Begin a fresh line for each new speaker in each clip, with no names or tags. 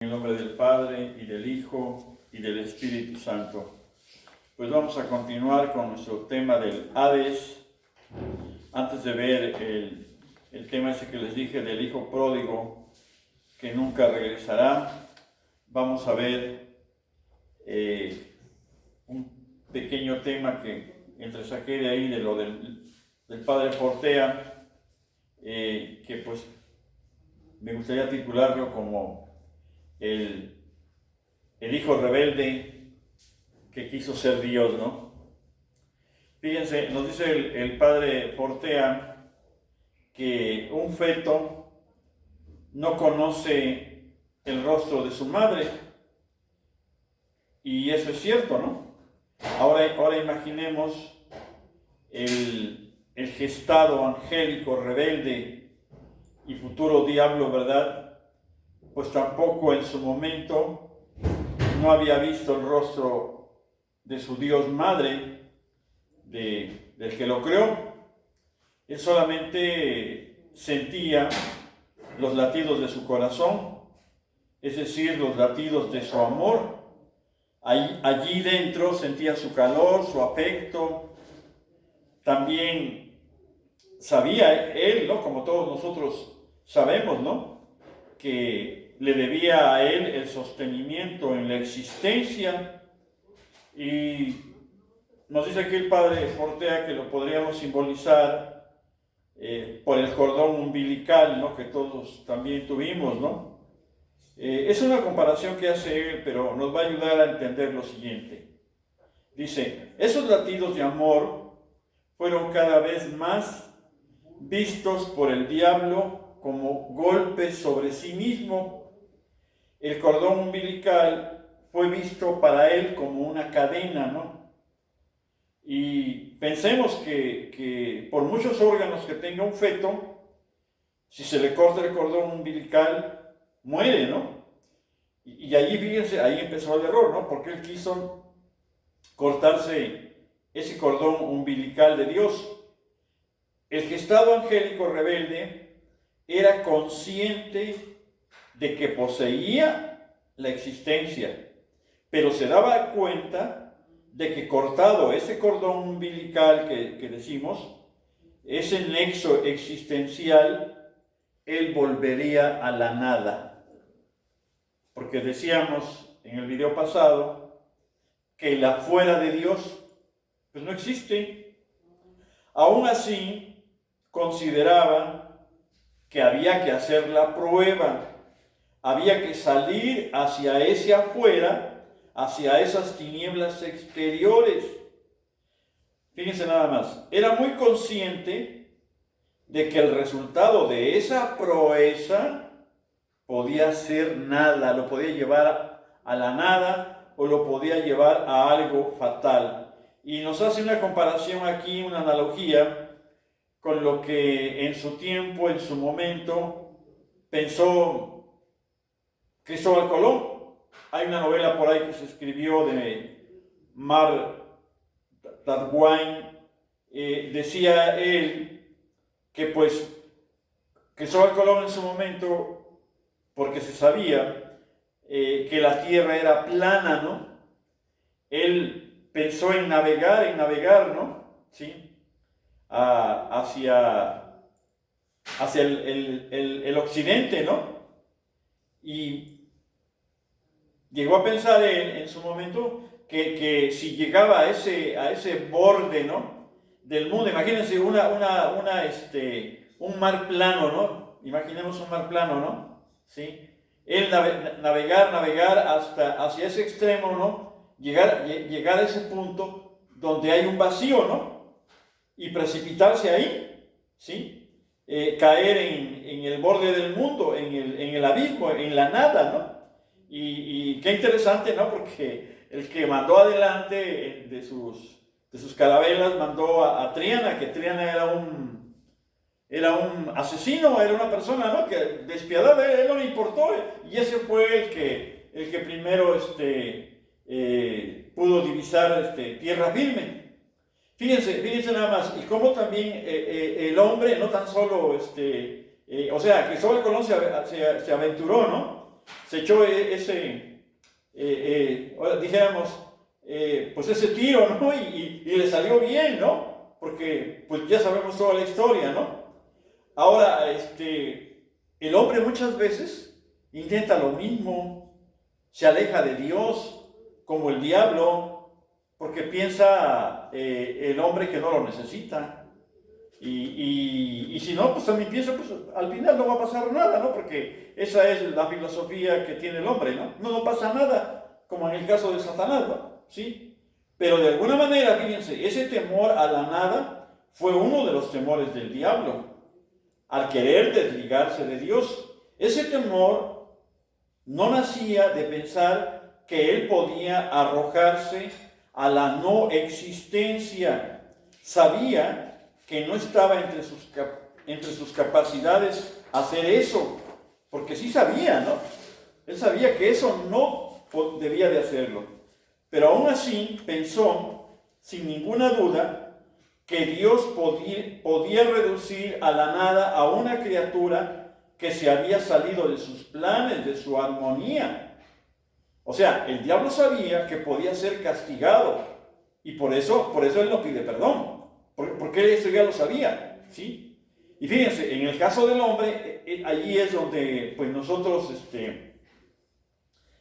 En el nombre del Padre, y del Hijo, y del Espíritu Santo. Pues vamos a continuar con nuestro tema del Hades. Antes de ver el tema ese que les dije del Hijo pródigo, que nunca regresará, vamos a ver un pequeño tema que saqué de ahí, de lo del Padre Portea, que pues me gustaría titularlo como el hijo rebelde que quiso ser Dios, ¿no? Fíjense, nos dice el padre Portea que un feto no conoce el rostro de su madre, y eso es cierto, ¿no? Ahora imaginemos el gestado angélico rebelde y futuro diablo, ¿verdad? Pues tampoco en su momento no había visto el rostro de su Dios madre, del que lo creó. Él solamente sentía los latidos de su corazón, es decir, los latidos de su amor. Allí dentro sentía su calor, su afecto. También sabía él, ¿no? Como todos nosotros sabemos, ¿no? Que le debía a él el sostenimiento en la existencia. Y nos dice aquí el padre Portea que lo podríamos simbolizar por el cordón umbilical, ¿no? Que todos también tuvimos, ¿no? Es una comparación que hace él, pero nos va a ayudar a entender lo siguiente. Dice, esos latidos de amor fueron cada vez más vistos por el diablo como golpes sobre sí mismo. El cordón umbilical fue visto para él como una cadena, ¿no? Y pensemos que por muchos órganos que tenga un feto, si se le corta el cordón umbilical, muere, ¿no? Y allí, fíjense, ahí empezó el error, ¿no? Porque él quiso cortarse ese cordón umbilical de Dios. El gestado angélico rebelde era consciente de que poseía la existencia, pero se daba cuenta de que cortado ese cordón umbilical que decimos, ese nexo existencial, él volvería a la nada. Porque decíamos en el video pasado que el afuera de Dios pues no existe. Aún así, consideraba que había que hacer la prueba. Había que salir hacia ese afuera, hacia esas tinieblas exteriores. Fíjense nada más, era muy consciente de que el resultado de esa proeza podía ser nada, lo podía llevar a la nada o lo podía llevar a algo fatal. Y nos hace una comparación aquí, una analogía con lo que en su tiempo, en su momento, pensó Cristóbal Colón. Hay una novela por ahí que se escribió de Mark Twain. Decía él que pues Cristóbal Colón en su momento, porque se sabía que la tierra era plana, ¿no? Él pensó en navegar, ¿no? ¿Sí? Hacia el occidente, ¿no? Y llegó a pensar en su momento que si llegaba a ese borde, ¿no? Del mundo, imagínense un mar plano, ¿no? Imaginemos un mar plano, ¿no? ¿Sí? Él navegar hacia ese extremo, ¿no? Llegar a ese punto donde hay un vacío, ¿no? Y precipitarse ahí, ¿sí? Caer en el borde del mundo, en el abismo, en la nada, ¿no? Y qué interesante, ¿no? Porque el que mandó adelante de sus carabelas mandó a Triana, que Triana era un asesino, era una persona, ¿no? Que despiadada, él no le importó, y ese fue el que primero pudo divisar tierra firme. Fíjense nada más, y cómo también el hombre, no tan solo, o sea, Cristóbal Colón se aventuró, ¿no? se echó dijéramos, pues ese tiro, ¿no? Y le salió bien, ¿no? Porque pues ya sabemos toda la historia, ¿no? Ahora, el hombre muchas veces intenta lo mismo, se aleja de Dios, como el diablo, porque piensa el hombre que no lo necesita. Y si no, pues también piensa, pues al final no va a pasar nada, ¿no? Porque esa es la filosofía que tiene el hombre, ¿no? No pasa nada, como en el caso de Satanás, ¿no? Sí. Pero de alguna manera, fíjense, ese temor a la nada fue uno de los temores del diablo, al querer desligarse de Dios. Ese temor no nacía de pensar que él podía arrojarse a la no existencia. Sabía que no estaba entre sus capacidades hacer eso, porque sí sabía, ¿no? Él sabía que eso no debía de hacerlo, pero aún así pensó, sin ninguna duda, que Dios podía reducir a la nada a una criatura que se había salido de sus planes, de su armonía. O sea, el diablo sabía que podía ser castigado, y por eso él no pide perdón. Porque eso ya lo sabía, ¿sí? Y fíjense, en el caso del hombre, allí es donde pues nosotros,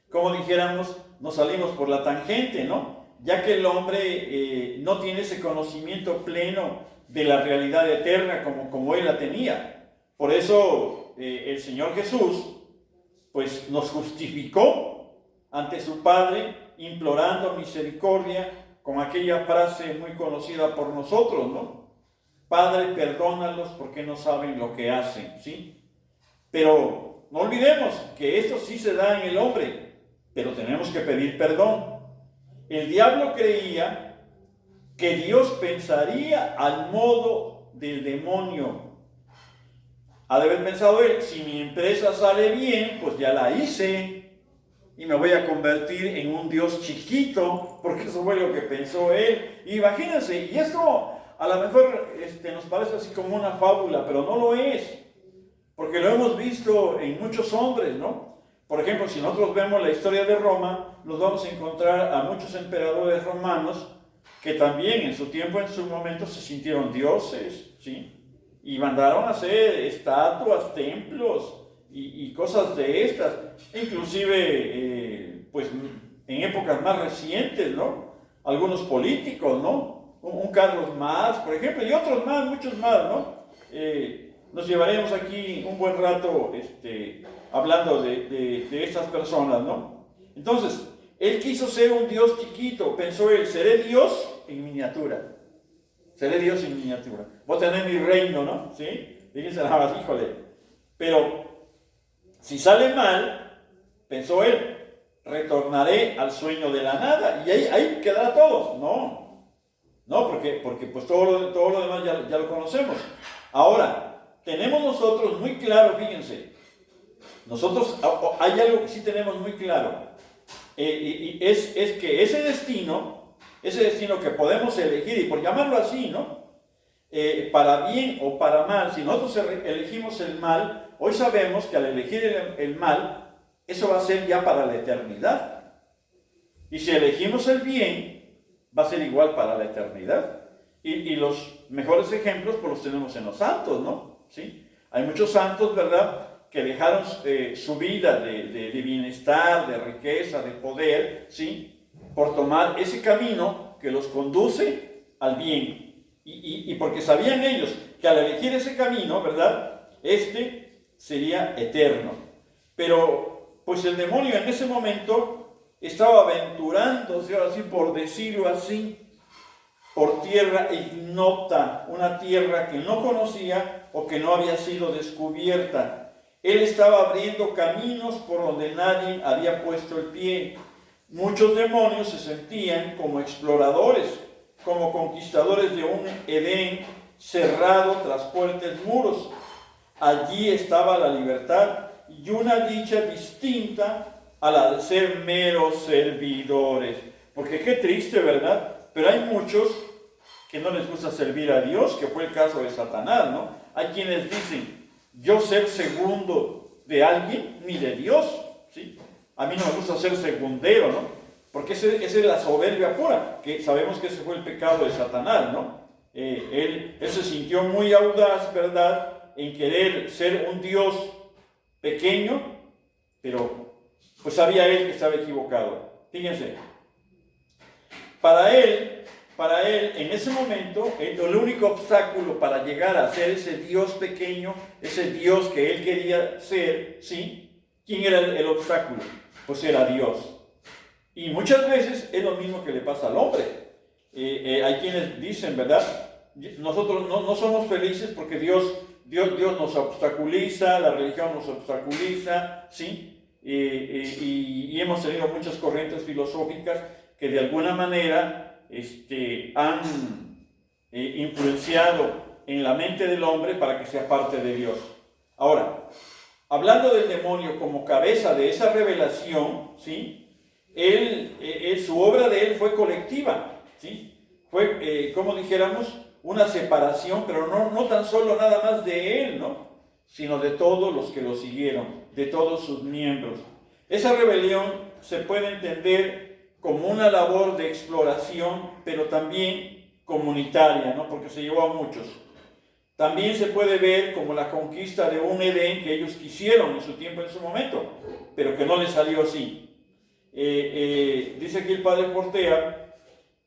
como dijéramos, nos salimos por la tangente, ¿no? Ya que el hombre no tiene ese conocimiento pleno de la realidad eterna como él la tenía. Por eso el Señor Jesús, pues nos justificó ante su Padre, implorando misericordia, con aquella frase muy conocida por nosotros, ¿no? Padre, perdónalos porque no saben lo que hacen, ¿sí? Pero no olvidemos que esto sí se da en el hombre, pero tenemos que pedir perdón. El diablo creía que Dios pensaría al modo del demonio. Ha de haber pensado él, si mi empresa sale bien, pues ya la hice, y me voy a convertir en un Dios chiquito, porque eso fue lo que pensó él. Y imagínense, y esto a lo mejor nos parece así como una fábula, pero no lo es, porque lo hemos visto en muchos hombres, ¿no? Por ejemplo, si nosotros vemos la historia de Roma, nos vamos a encontrar a muchos emperadores romanos que también en su tiempo, en su momento, se sintieron dioses, ¿sí? Y mandaron a hacer estatuas, templos, y cosas de estas, inclusive pues en épocas más recientes, ¿no? Algunos políticos, ¿no? Un Carlos Marx, por ejemplo, y otros más, muchos más, ¿no? Nos llevaremos aquí un buen rato hablando de estas personas, ¿no? Entonces, él quiso ser un Dios chiquito, pensó él, seré Dios en miniatura, seré Dios en miniatura, voy a tener mi reino, ¿no? ¿Sí? Fíjense nada más, híjole, pero si sale mal, pensó él, retornaré al sueño de la nada y ahí quedará todo. No, porque pues todo lo demás ya lo conocemos. Ahora, tenemos nosotros muy claro, fíjense, nosotros hay algo que sí tenemos muy claro, y es que ese destino que podemos elegir, y por llamarlo así, ¿no? Para bien o para mal, si nosotros elegimos el mal, hoy sabemos que al elegir el mal, eso va a ser ya para la eternidad. Y si elegimos el bien, va a ser igual para la eternidad. Y los mejores ejemplos pues los tenemos en los santos, ¿no? ¿Sí? Hay muchos santos, ¿verdad?, que dejaron su vida de bienestar, de riqueza, de poder, ¿sí?, por tomar ese camino que los conduce al bien. Y porque sabían ellos que al elegir ese camino, ¿verdad?, sería eterno. Pero pues el demonio en ese momento estaba aventurándose, ahora sí por decirlo así, por tierra ignota, una tierra que no conocía o que no había sido descubierta. Él estaba abriendo caminos por donde nadie había puesto el pie. Muchos demonios se sentían como exploradores, como conquistadores de un Edén cerrado tras fuertes muros. Allí estaba la libertad y una dicha distinta a la de ser meros servidores. Porque qué triste, ¿verdad? Pero hay muchos que no les gusta servir a Dios, que fue el caso de Satanás, ¿no? Hay quienes dicen, yo ser segundo de alguien, ni de Dios. ¿sí? A mí no me gusta ser segundero, ¿no? Porque esa es la soberbia pura, que sabemos que ese fue el pecado de Satanás, ¿no? Él se sintió muy audaz, ¿verdad?, en querer ser un Dios pequeño, pero pues sabía él que estaba equivocado. Fíjense, para él, en ese momento, el único obstáculo para llegar a ser ese Dios pequeño, ese Dios que él quería ser, ¿sí? ¿Quién era el obstáculo? Pues era Dios. Y muchas veces es lo mismo que le pasa al hombre. Hay quienes dicen, ¿verdad? Nosotros no somos felices porque Dios nos obstaculiza, la religión nos obstaculiza, ¿sí? Y hemos tenido muchas corrientes filosóficas que de alguna manera han influenciado en la mente del hombre para que sea parte de Dios. Ahora, hablando del demonio como cabeza de esa revelación, ¿sí? Su obra de él fue colectiva, ¿sí? Fue, como dijéramos, una separación, pero no tan solo nada más de él, ¿no?, sino de todos los que lo siguieron, de todos sus miembros. Esa rebelión se puede entender como una labor de exploración, pero también comunitaria, ¿no?, porque se llevó a muchos. También se puede ver como la conquista de un Edén que ellos quisieron en su tiempo, en su momento, pero que no les salió así. Dice aquí el padre Portea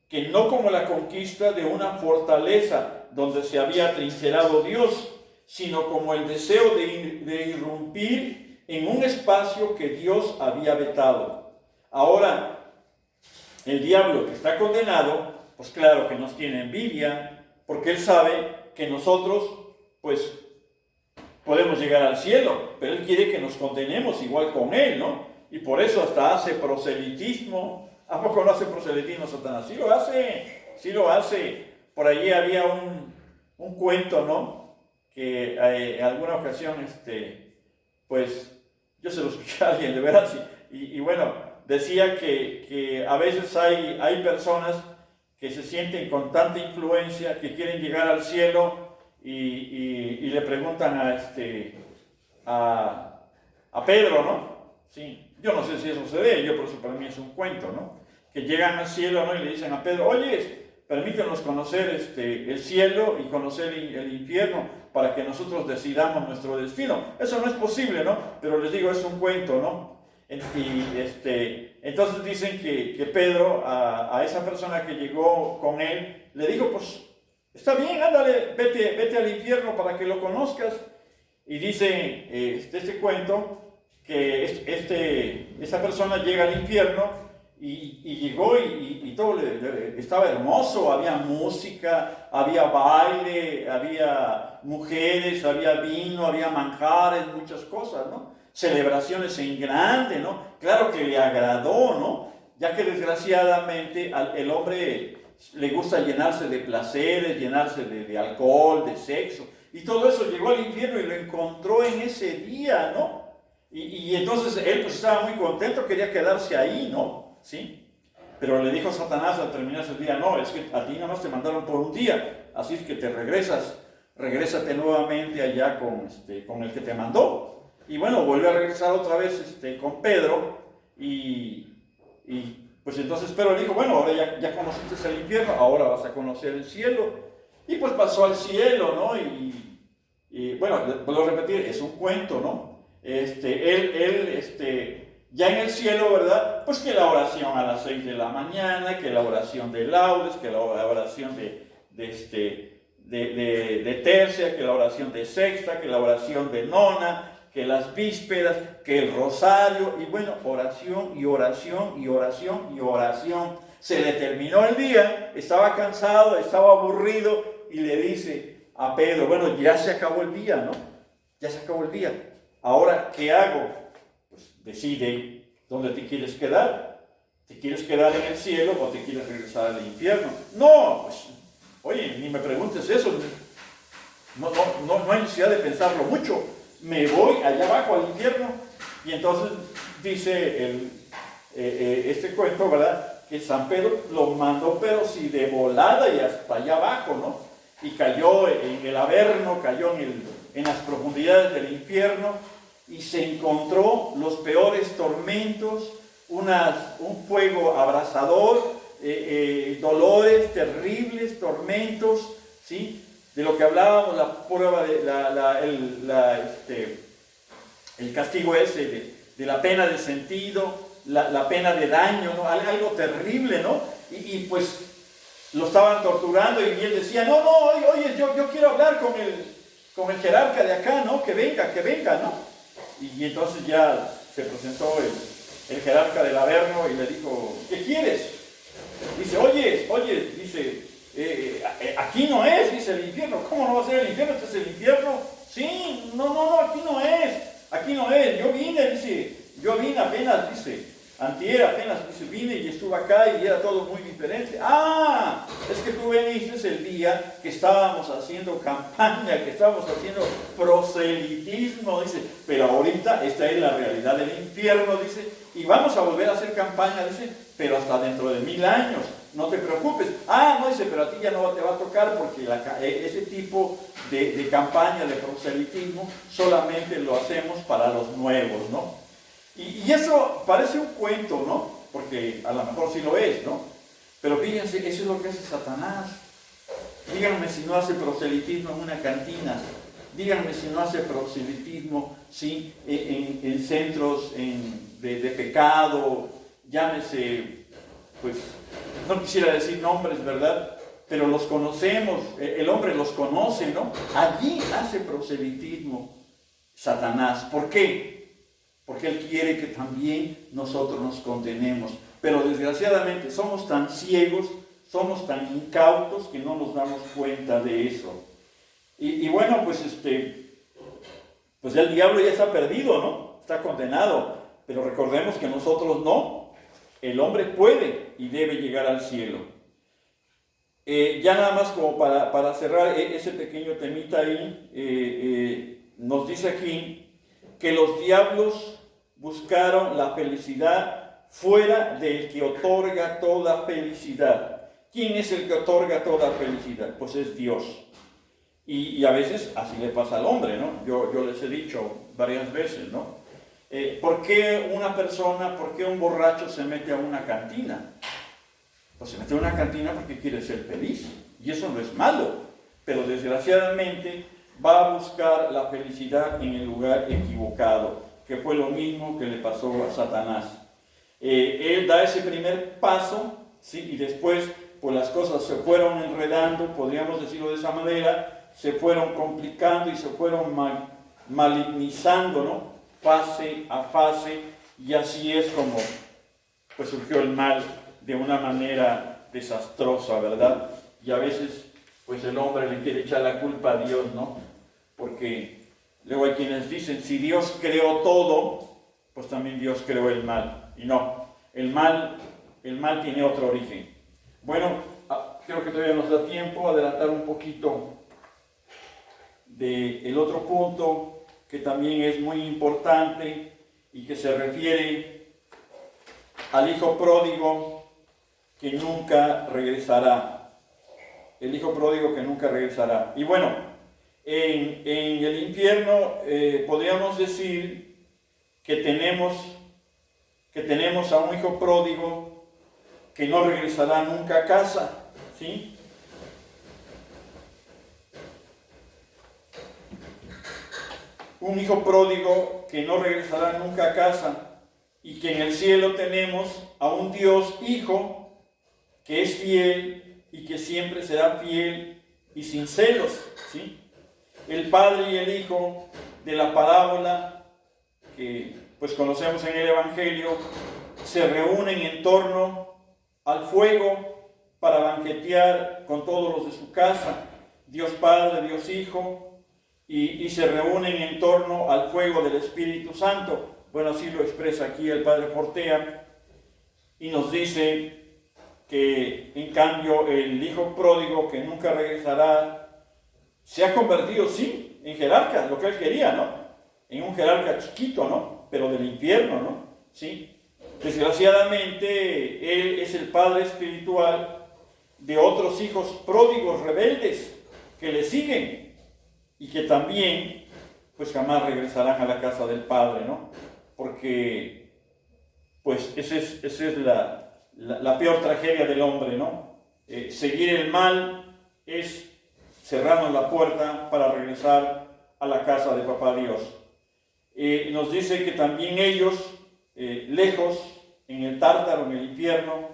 que no como la conquista de una fortaleza donde se había atrincherado Dios, sino como el deseo de irrumpir en un espacio que Dios había vetado. Ahora, el diablo, que está condenado, pues claro que nos tiene envidia, porque él sabe que nosotros, pues, podemos llegar al cielo, pero él quiere que nos condenemos igual con él, ¿no? Y por eso hasta hace proselitismo. ¿A poco no hace proselitismo Satanás? Sí lo hace, sí lo hace. Por allí había un cuento, ¿no?, que en alguna ocasión, pues, yo se lo escuché a alguien, de veras, y bueno, decía que a veces hay personas que se sienten con tanta influencia, que quieren llegar al cielo y le preguntan a Pedro, ¿no? Sí, yo no sé si eso se ve, por eso para mí es un cuento, ¿no? Que llegan al cielo, ¿no?, y le dicen a Pedro, oye, permítenos conocer el cielo y conocer el infierno para que nosotros decidamos nuestro destino. Eso no es posible, ¿no? Pero les digo, es un cuento, ¿no? Entonces dicen que Pedro a esa persona que llegó con él le dijo, pues está bien, ándale, vete al infierno para que lo conozcas. Y dice este cuento que esa persona llega al infierno y llegó y todo estaba hermoso, había música, había baile, había mujeres, había vino, había manjares, muchas cosas, ¿no? Celebraciones en grande, ¿no? Claro que le agradó, ¿no? Ya que desgraciadamente el hombre le gusta llenarse de placeres, llenarse de alcohol, de sexo, y todo eso. Llegó al infierno y lo encontró en ese día, ¿no? Y entonces él pues estaba muy contento, quería quedarse ahí, ¿no? ¿Sí? Pero le dijo a Satanás al terminar ese día, no, es que a ti nada más te mandaron por un día, así es que te regrésate nuevamente allá con el que te mandó. Y bueno, vuelve a regresar otra vez con Pedro y pues entonces Pedro le dijo, bueno, ahora ya conociste el infierno, ahora vas a conocer el cielo. Y pues pasó al cielo, ¿no? Y bueno, vuelvo a repetir, es un cuento, ¿no? Ya en el cielo, ¿verdad? Pues que la oración a las 6 de la mañana, que la oración de laudes, que la oración de tercia, que la oración de sexta, que la oración de nona, que las vísperas, que el rosario, y bueno, oración y oración y oración y oración. Se le terminó el día, estaba cansado, estaba aburrido, y le dice a Pedro, bueno, ya se acabó el día, ¿no? Ya se acabó el día. Ahora, ¿qué hago? Pues decide dónde te quieres quedar. ¿Te quieres quedar en el cielo o te quieres regresar al infierno? No, pues, oye, ni me preguntes eso. No hay necesidad de pensarlo mucho. Me voy allá abajo al infierno. Y entonces dice este cuento, ¿verdad?, que San Pedro lo mandó, pero sí de volada y hasta allá abajo, ¿no? Y cayó en el Averno, cayó en las profundidades del infierno. y se encontró los peores tormentos, un fuego abrasador, dolores terribles, tormentos, ¿sí? De lo que hablábamos, la prueba de el castigo ese de la pena de sentido, la pena de daño, ¿no? Algo terrible, ¿no? Y pues lo estaban torturando y él decía, no, oye, yo quiero hablar con el jerarca de acá, ¿no? Que venga, ¿no? Y entonces ya se presentó el jerarca del Averno y le dijo, ¿qué quieres? Dice, oye, dice, aquí no es, dice, el infierno. ¿Cómo no va a ser el infierno? ¿Este es el infierno? Sí, no, aquí no es. Yo vine apenas, dice, antier apenas, dice, vine y estuve acá y era todo muy diferente. Ah, es que tú viniste el día que estábamos haciendo campaña, que estábamos haciendo proselitismo, dice, pero ahorita esta es la realidad del infierno, dice, y vamos a volver a hacer campaña, dice, pero hasta dentro de 1000 años, no te preocupes. Ah, no, dice, pero a ti ya no te va a tocar porque ese tipo de campaña de proselitismo solamente lo hacemos para los nuevos, ¿no? Y eso parece un cuento, ¿no? Porque a lo mejor sí lo es, ¿no? Pero fíjense, eso es lo que hace Satanás. Díganme si no hace proselitismo en una cantina. Díganme si no hace proselitismo, ¿sí? En centros de pecado. Llámese, pues, no quisiera decir nombres, ¿verdad? Pero los conocemos, el hombre los conoce, ¿no? Allí hace proselitismo Satanás. ¿Por qué? Porque él quiere que también nosotros nos condenemos. Pero desgraciadamente somos tan ciegos, somos tan incautos que no nos damos cuenta de eso. Y bueno, pues pues el diablo ya está perdido, ¿no? Está condenado. Pero recordemos que nosotros no. El hombre puede y debe llegar al cielo. Ya nada más como para cerrar ese pequeño temita ahí, nos dice aquí que los diablos buscaron la felicidad fuera del que otorga toda felicidad. ¿Quién es el que otorga toda felicidad? Pues es Dios. Y a veces así le pasa al hombre, ¿no? Yo les he dicho varias veces, ¿no? ¿Por qué un borracho se mete a una cantina? Pues se mete a una cantina porque quiere ser feliz. Y eso no es malo. Pero desgraciadamente va a buscar la felicidad en el lugar equivocado, que fue lo mismo que le pasó a Satanás. Él da ese primer paso, ¿sí? Y después pues las cosas se fueron enredando, podríamos decirlo de esa manera, se fueron complicando y se fueron malignizando, ¿no? Fase a fase, y así es como pues surgió el mal de una manera desastrosa, ¿verdad? Y a veces pues el hombre le quiere echar la culpa a Dios, ¿no? Porque luego hay quienes dicen, si Dios creó todo, pues también Dios creó el mal. Y no, el mal tiene otro origen. Bueno, creo que todavía nos da tiempo a adelantar un poquito del otro punto que también es muy importante y que se refiere al hijo pródigo que nunca regresará. El hijo pródigo que nunca regresará. Y bueno, en el infierno podríamos decir que tenemos a un hijo pródigo que no regresará nunca a casa, ¿sí? Un hijo pródigo que no regresará nunca a casa, y que en el cielo tenemos a un Dios Hijo que es fiel y que siempre será fiel y sin celos, ¿sí? El Padre y el Hijo de la parábola que pues conocemos en el Evangelio se reúnen en torno al fuego para banquetear con todos los de su casa, Dios Padre, Dios Hijo, y se reúnen en torno al fuego del Espíritu Santo. Bueno, así lo expresa aquí el Padre Portea, y nos dice que en cambio el hijo pródigo que nunca regresará se ha convertido, sí, en jerarca, lo que él quería, ¿no? En un jerarca chiquito, ¿no? Pero del infierno, ¿no? Sí. Desgraciadamente, él es el padre espiritual de otros hijos pródigos rebeldes que le siguen y que también pues jamás regresarán a la casa del Padre, ¿no? Porque, pues, esa es la peor tragedia del hombre, ¿no? Seguir el mal es cerrarnos la puerta para regresar a la casa de Papá Dios. Nos dice que también ellos, lejos, en el Tártaro, en el infierno,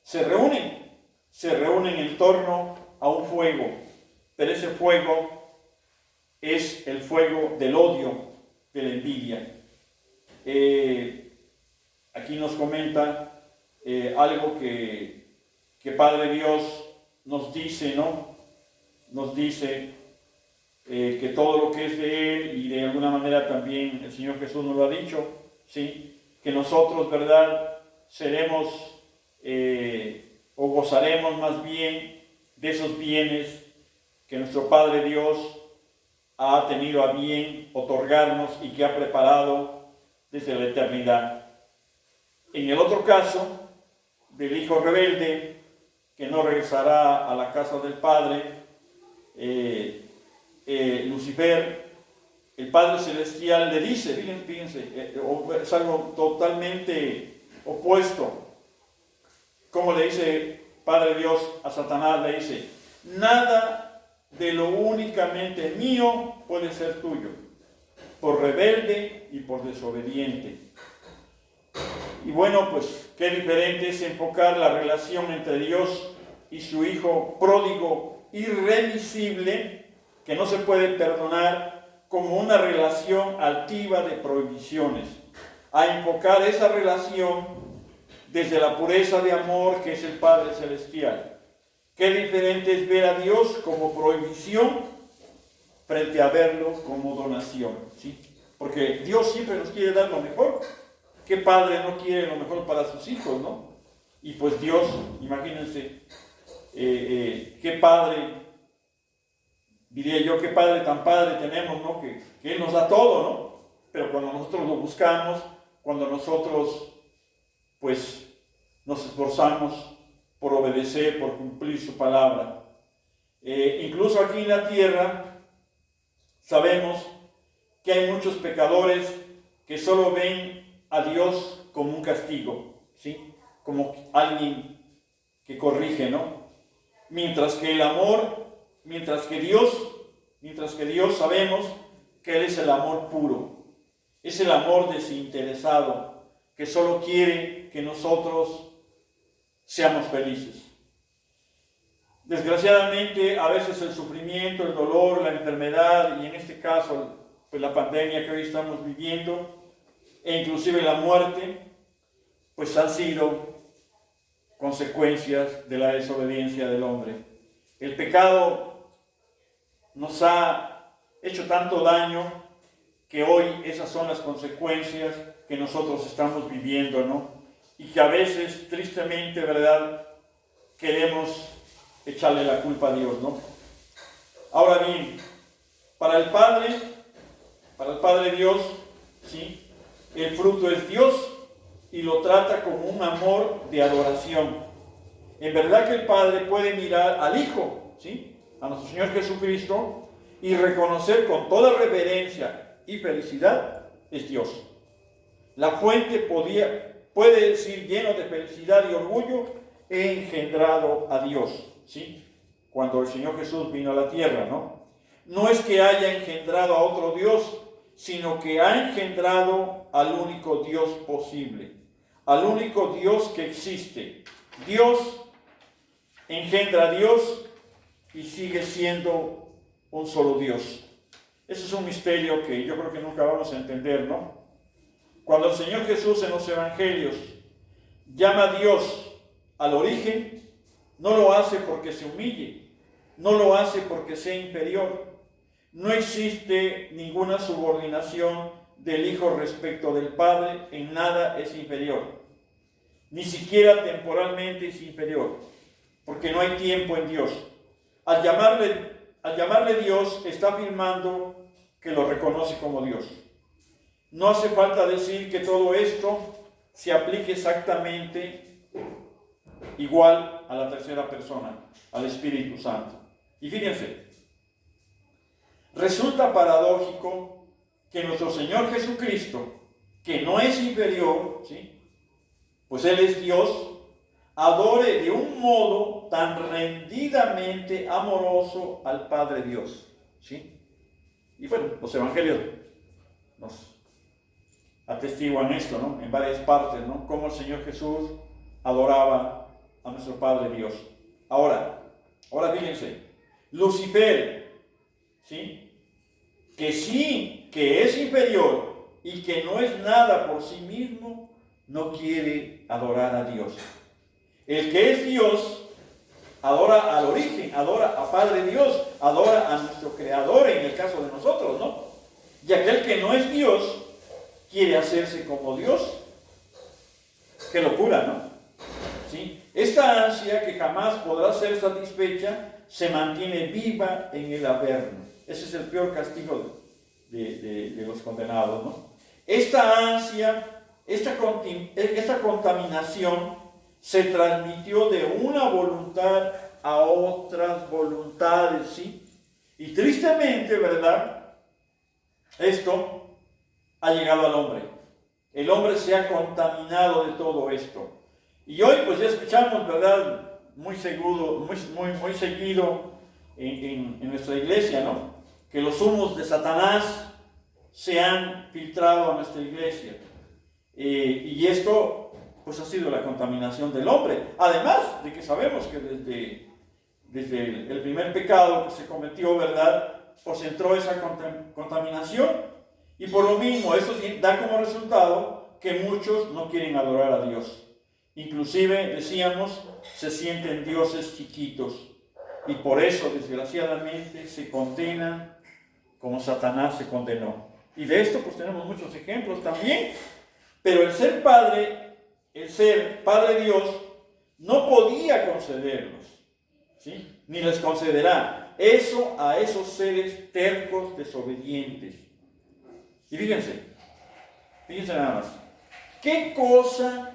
se reúnen en torno a un fuego, pero ese fuego es el fuego del odio, de la envidia. Aquí nos comenta algo que Padre Dios nos dice, ¿no? Nos dice que todo lo que es de Él, y de alguna manera también el Señor Jesús nos lo ha dicho, ¿sí? Que nosotros, ¿verdad?, seremos o gozaremos más bien de esos bienes que nuestro Padre Dios ha tenido a bien otorgarnos y que ha preparado desde la eternidad. En el otro caso, del hijo rebelde, que no regresará a la casa del Padre, Lucifer, el Padre Celestial le dice, fíjense, es algo totalmente opuesto. Como le dice Padre Dios a Satanás, le dice, nada de lo únicamente mío puede ser tuyo, por rebelde y por desobediente. Y bueno, pues qué diferente es enfocar la relación entre Dios y su Hijo pródigo, irremisible, que no se puede perdonar, como una relación altiva de prohibiciones, a enfocar esa relación desde la pureza de amor que es el Padre Celestial. Qué diferente es ver a Dios como prohibición frente a verlo como donación, ¿sí? Porque Dios siempre nos quiere dar lo mejor. ¿Qué padre no quiere lo mejor para sus hijos, no? Y pues Dios, imagínense, qué padre, diría yo, qué padre tan padre tenemos, ¿no? Que Él nos da todo, ¿no? Pero cuando nosotros lo buscamos, cuando nosotros, pues, nos esforzamos por obedecer, por cumplir su palabra. Incluso aquí en la tierra, sabemos que hay muchos pecadores que solo ven a Dios como un castigo, ¿sí? Como alguien que corrige, ¿no? Mientras que el amor, mientras que Dios sabemos que Él es el amor puro, es el amor desinteresado, que solo quiere que nosotros seamos felices. Desgraciadamente, a veces el sufrimiento, el dolor, la enfermedad, y en este caso, pues la pandemia que hoy estamos viviendo, e inclusive la muerte, pues han sido consecuencias de la desobediencia del hombre. El pecado nos ha hecho tanto daño que hoy esas son las consecuencias que nosotros estamos viviendo, ¿no? Y que a veces, tristemente, ¿verdad?, queremos echarle la culpa a Dios, ¿no? Ahora bien, para el Padre Dios, ¿sí?, el fruto es Dios y lo trata como un amor de adoración. En verdad que el Padre puede mirar al Hijo, ¿sí?, a nuestro Señor Jesucristo, y reconocer con toda reverencia y felicidad es Dios. La fuente puede decir lleno de felicidad y orgullo, he engendrado a Dios, ¿sí? Cuando el Señor Jesús vino a la tierra, ¿no? No es que haya engendrado a otro Dios, sino que ha engendrado al único Dios posible, al único Dios que existe. Dios engendra a Dios y sigue siendo un solo Dios. Ese es un misterio que yo creo que nunca vamos a entender, ¿no? Cuando el Señor Jesús en los evangelios llama a Dios al origen, no lo hace porque se humille, no lo hace porque sea inferior. No existe ninguna subordinación del Hijo respecto del Padre, en nada es inferior. Ni siquiera temporalmente es inferior, porque no hay tiempo en Dios. Al llamarle Dios, está afirmando que lo reconoce como Dios. No hace falta decir que todo esto se aplique exactamente igual a la tercera persona, al Espíritu Santo. Y fíjense, resulta paradójico que nuestro Señor Jesucristo, que no es inferior, ¿sí?, pues Él es Dios, adore de un modo tan rendidamente amoroso al Padre Dios, ¿sí? Y bueno, los evangelios nos atestiguan esto, ¿no?, en varias partes, ¿no?, cómo el Señor Jesús adoraba a nuestro Padre Dios. Ahora fíjense, Lucifer, ¿sí?, que sí, que es inferior y que no es nada por sí mismo, no quiere adorar a Dios. El que es Dios adora al origen, adora a Padre Dios, adora a nuestro Creador en el caso de nosotros, ¿no? Y aquel que no es Dios quiere hacerse como Dios. Qué locura, ¿no? ¿Sí? Esta ansia que jamás podrá ser satisfecha se mantiene viva en el Averno. Ese es el peor castigo de los condenados, ¿no? Esta ansia, esta contaminación se transmitió de una voluntad a otras voluntades, ¿sí? Y tristemente, ¿verdad?, esto ha llegado al hombre. El hombre se ha contaminado de todo esto. Y hoy pues ya escuchamos, ¿verdad?, muy seguido en nuestra iglesia, ¿no?, que los humos de Satanás se han filtrado a nuestra iglesia. Y esto pues ha sido la contaminación del hombre. Además de que sabemos que desde el primer pecado que se cometió, ¿verdad?, pues entró esa contaminación. Y por lo mismo, eso da como resultado que muchos no quieren adorar a Dios. Inclusive, decíamos, se sienten dioses chiquitos. Y por eso, desgraciadamente, se condenan como Satanás se condenó. Y de esto pues tenemos muchos ejemplos también. Pero el ser Padre Dios, no podía concederlos, ¿sí?, ni les concederá eso a esos seres tercos, desobedientes. Y fíjense nada más, ¿qué cosa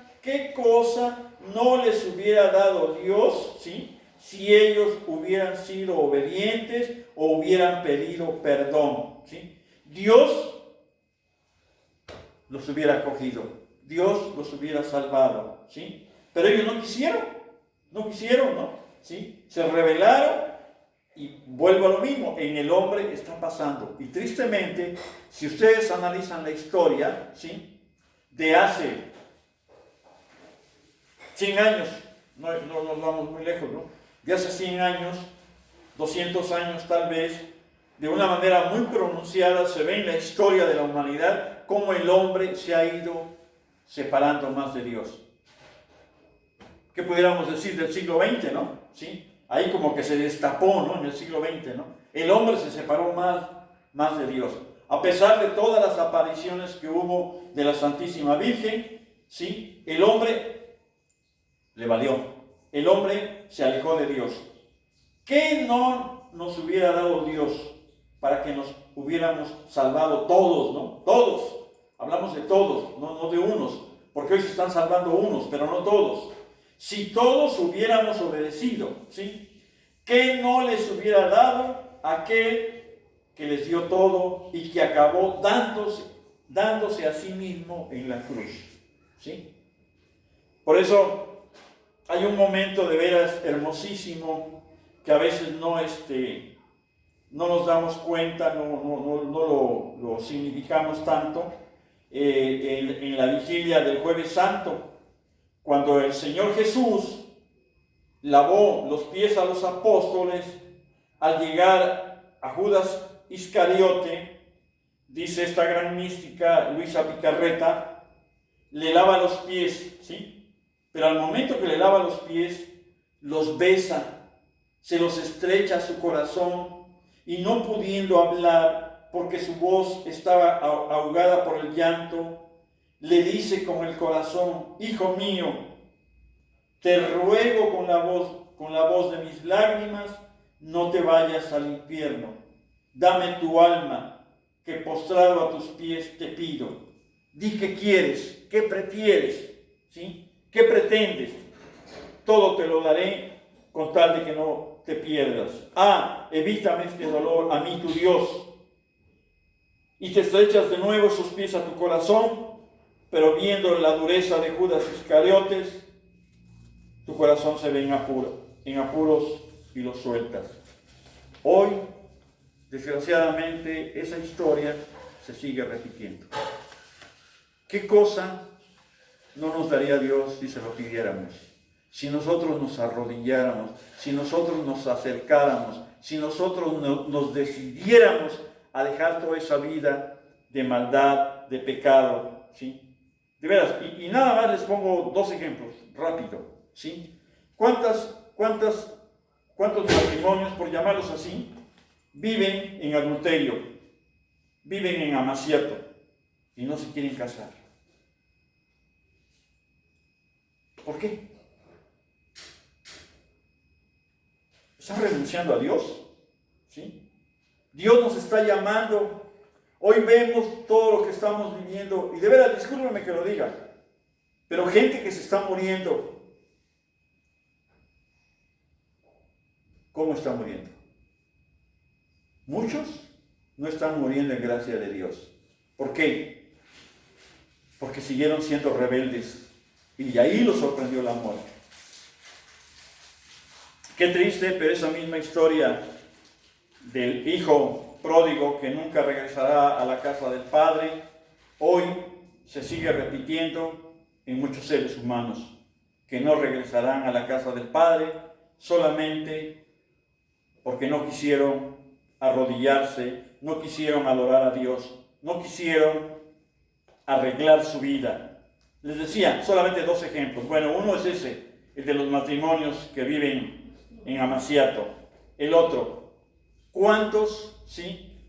no les hubiera dado Dios, ¿sí?, si ellos hubieran sido obedientes o hubieran pedido perdón, ¿sí? Dios los hubiera acogido, Dios los hubiera salvado, ¿sí? Pero ellos no quisieron, ¿no? ¿Sí? Se rebelaron y vuelvo a lo mismo, en el hombre está pasando. Y tristemente, si ustedes analizan la historia, ¿sí?, de hace 100 años, no nos vamos muy lejos, ¿no?, de hace 100 años, 200 años tal vez, de una manera muy pronunciada se ve en la historia de la humanidad cómo el hombre se ha ido separando más de Dios. ¿Qué pudiéramos decir del siglo XX, no? ¿Sí? Ahí como que se destapó, ¿no?, en el siglo XX, ¿no? El hombre se separó más de Dios. A pesar de todas las apariciones que hubo de la Santísima Virgen, ¿sí?, el hombre le valió. El hombre se alejó de Dios. ¿Qué no nos hubiera dado Dios para que nos hubiéramos salvado todos, ¿no? Todos. Hablamos de todos, no de unos, porque hoy se están salvando unos, pero no todos. Si todos hubiéramos obedecido, ¿sí?, ¿qué no les hubiera dado aquel que les dio todo y que acabó dándose a sí mismo en la cruz? ¿Sí? Por eso hay un momento de veras hermosísimo que a veces no nos damos cuenta, no lo significamos tanto, en la vigilia del Jueves Santo, cuando el Señor Jesús lavó los pies a los apóstoles. Al llegar a Judas Iscariote, dice esta gran mística Luisa Picarreta, le lava los pies, ¿sí? Pero al momento que le lava los pies, los besa, se los estrecha a su corazón, y no pudiendo hablar, porque su voz estaba ahogada por el llanto, le dice con el corazón: Hijo mío, te ruego con la voz de mis lágrimas, no te vayas al infierno. Dame tu alma, que postrado a tus pies te pido. Di qué quieres, qué prefieres, ¿sí? ¿Qué pretendes? Todo te lo daré con tal de que no te pierdas. Evítame este dolor, a mí tu Dios. y te estrechas de nuevo sus pies a tu corazón, pero viendo la dureza de Judas Iscariotes, tu corazón se ve en apuros y lo sueltas. Hoy, desgraciadamente, esa historia se sigue repitiendo. ¿Qué cosa no nos daría Dios si se lo pidiéramos? Si nosotros nos arrodilláramos, si nosotros nos acercáramos, si nosotros nos decidiéramos a dejar toda esa vida de maldad, de pecado, ¿sí? De veras, y nada más les pongo 2 ejemplos, rápido, ¿sí? ¿Cuántos matrimonios, por llamarlos así, viven en adulterio, viven en amaciato y no se quieren casar? ¿Por qué? ¿Están renunciando a Dios? ¿Sí? Dios nos está llamando. Hoy vemos todo lo que estamos viviendo, y de veras, discúlpeme que lo diga, pero gente que se está muriendo. ¿Cómo está muriendo? Muchos no están muriendo en gracia de Dios. ¿Por qué? Porque siguieron siendo rebeldes, y ahí los sorprendió la muerte. Qué triste, pero esa misma historia del hijo pródigo que nunca regresará a la casa del Padre, hoy se sigue repitiendo en muchos seres humanos, que no regresarán a la casa del Padre solamente porque no quisieron arrodillarse, no quisieron adorar a Dios, no quisieron arreglar su vida. Les decía, solamente 2 ejemplos. Bueno, uno es ese, el de los matrimonios que viven en amaciato. El otro, ¿cuántos, sí,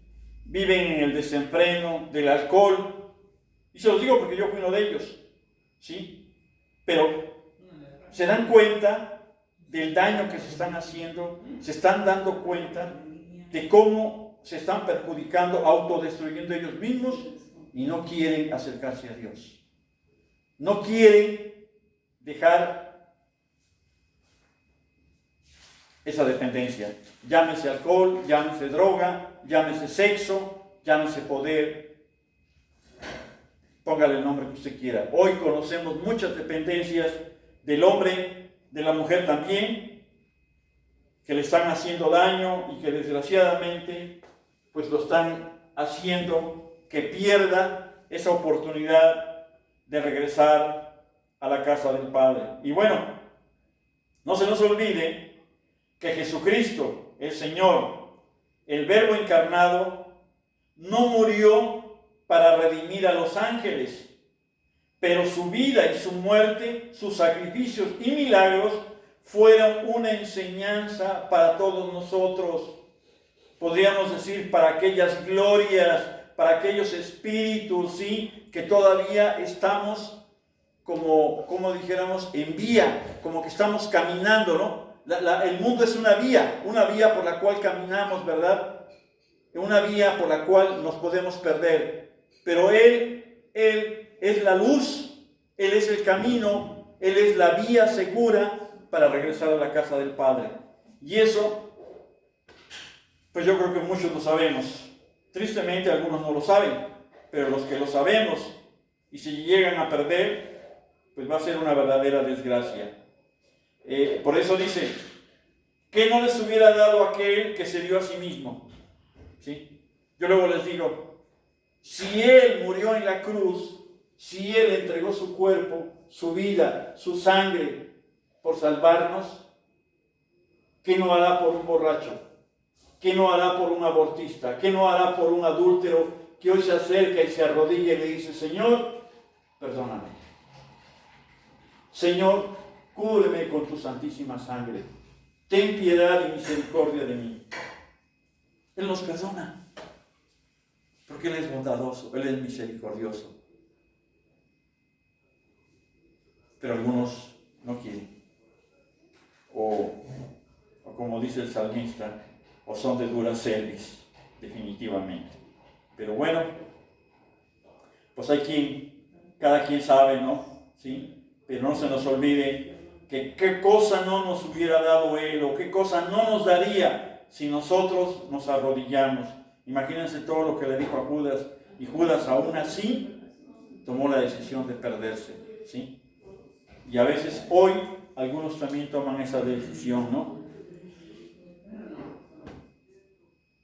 viven en el desenfreno del alcohol? Y se los digo porque yo fui uno de ellos, ¿sí? Pero se dan cuenta del daño que se están haciendo, se están dando cuenta de cómo se están perjudicando, autodestruyendo ellos mismos, y no quieren acercarse a Dios. No quieren dejar esa dependencia. Llámese alcohol, llámese droga, llámese sexo, llámese poder. Póngale el nombre que usted quiera. Hoy conocemos muchas dependencias del hombre, de la mujer también, que le están haciendo daño y que desgraciadamente pues lo están haciendo que pierda esa oportunidad de regresar a la casa del Padre. Y bueno, no se nos olvide que Jesucristo, el Señor, el Verbo encarnado, no murió para redimir a los ángeles, pero su vida y su muerte, sus sacrificios y milagros fueron una enseñanza para todos nosotros. Podríamos decir, para aquellas glorias, para aquellos espíritus, ¿sí?, que todavía estamos como dijéramos, en vía, como que estamos caminando, ¿no? El mundo es una vía por la cual caminamos, ¿verdad? Una vía por la cual nos podemos perder. Pero Él es la luz, Él es el camino, Él es la vía segura para regresar a la casa del Padre. Y eso, pues yo creo que muchos lo sabemos. Tristemente algunos no lo saben, pero los que lo sabemos, y si llegan a perder, pues va a ser una verdadera desgracia. Por eso dice, ¿qué no les hubiera dado aquel que se dio a sí mismo? ¿Sí? Yo luego les digo, si Él murió en la cruz, si Él entregó su cuerpo, su vida, su sangre por salvarnos, ¿qué no hará por un borracho? ¿Qué no hará por un abortista? ¿Qué no hará por un adúltero que hoy se acerca y se arrodilla y le dice, Señor, perdóname? Señor, cúbreme con tu santísima sangre. Ten piedad y misericordia de mí. Él nos perdona, porque Él es bondadoso, Él es misericordioso. Pero algunos no quieren. O como dice el salmista, o son de dura cerviz, definitivamente. Pero bueno, pues cada quien sabe, ¿no? ¿Sí? Pero no se nos olvide que qué cosa no nos hubiera dado Él, o qué cosa no nos daría si nosotros nos arrodillamos. Imagínense todo lo que le dijo a Judas, Y Judas aún así tomó la decisión de perderse, ¿sí? Y a veces hoy algunos también toman esa decisión, ¿no?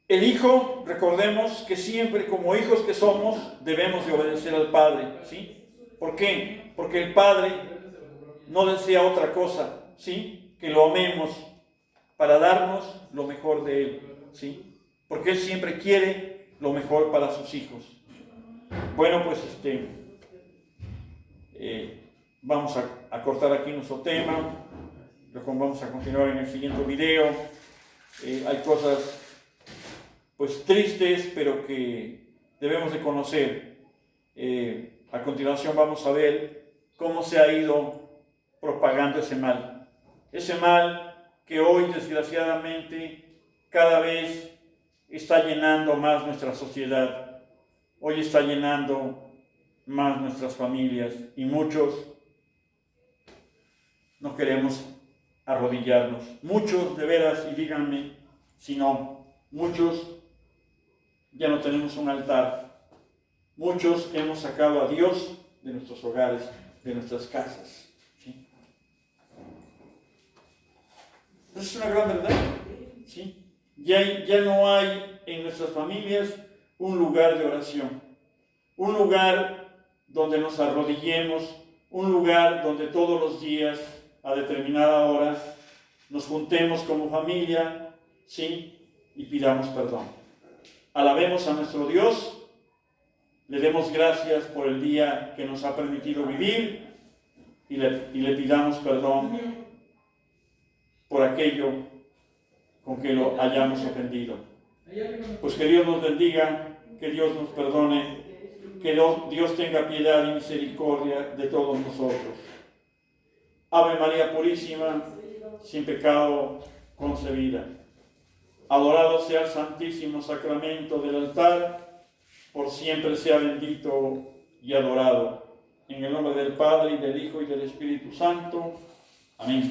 El hijo, recordemos que siempre como hijos que somos debemos de obedecer al Padre, ¿sí? ¿Por qué? Porque el Padre no desea otra cosa, ¿sí? Que lo amemos para darnos lo mejor de Él, ¿sí? Porque Él siempre quiere lo mejor para sus hijos. Bueno, pues vamos a cortar aquí nuestro tema. Vamos a continuar en el siguiente video. Hay cosas pues tristes, pero que debemos de conocer. A continuación vamos a ver cómo se ha ido propagando ese mal. Ese mal que hoy desgraciadamente cada vez está llenando más nuestra sociedad. Hoy está llenando más nuestras familias y muchos no queremos arrodillarnos. Muchos, de veras, y díganme si no, muchos ya no tenemos un altar. Muchos hemos sacado a Dios de nuestros hogares, de nuestras casas, ¿sí? Esa es una gran verdad, ¿sí? Ya no hay en nuestras familias un lugar de oración, un lugar donde nos arrodillemos, un lugar donde todos los días, a determinada hora, nos juntemos como familia, ¿sí? Y pidamos perdón. Alabemos a nuestro Dios, le demos gracias por el día que nos ha permitido vivir y le pidamos perdón por aquello con que lo hayamos ofendido. Pues que Dios nos bendiga, que Dios nos perdone, que Dios tenga piedad y misericordia de todos nosotros. Ave María Purísima, sin pecado concebida. Adorado sea el Santísimo Sacramento del altar, por siempre sea bendito y adorado. En el nombre del Padre, y del Hijo, y del Espíritu Santo. Amén.